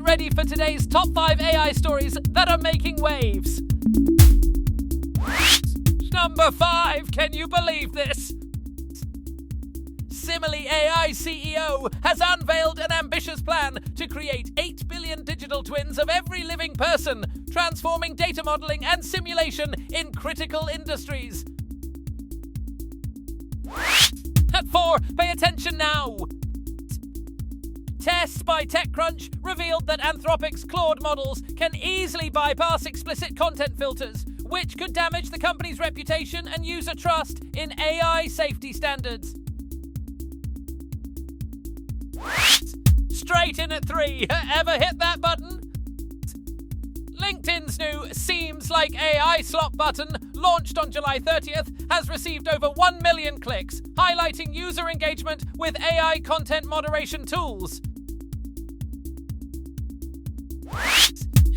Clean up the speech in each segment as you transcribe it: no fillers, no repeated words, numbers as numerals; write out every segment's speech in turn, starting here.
Get ready for today's top 5 AI stories that are making waves. Number 5, can you believe this? Simile AI CEO has unveiled an ambitious plan to create 8 billion digital twins of every living person, transforming data modeling and simulation in critical industries. At 4, pay attention now. Tests by TechCrunch revealed that Anthropic's Claude models can easily bypass explicit content filters, which could damage the company's reputation and user trust in AI safety standards. Straight in at 3. Ever hit that button? LinkedIn's new Seems Like AI slot button, launched on July 30th, has received over 1 million clicks, highlighting user engagement with AI content moderation tools.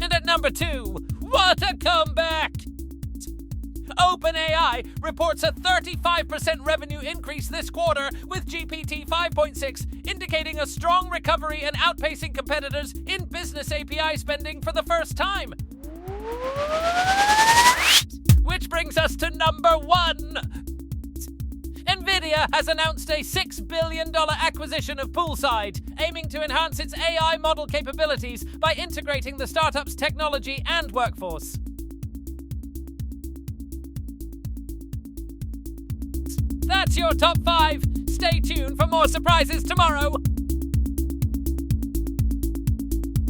And at number 2, what a comeback! OpenAI reports a 35% revenue increase this quarter, with GPT-5.6 indicating a strong recovery and outpacing competitors in business API spending for the first time. Which brings us to number 1. Nvidia has announced a $6 billion acquisition of Poolside, aiming to enhance its AI model capabilities by integrating the startup's technology and workforce. That's your top 5. Stay tuned for more surprises tomorrow.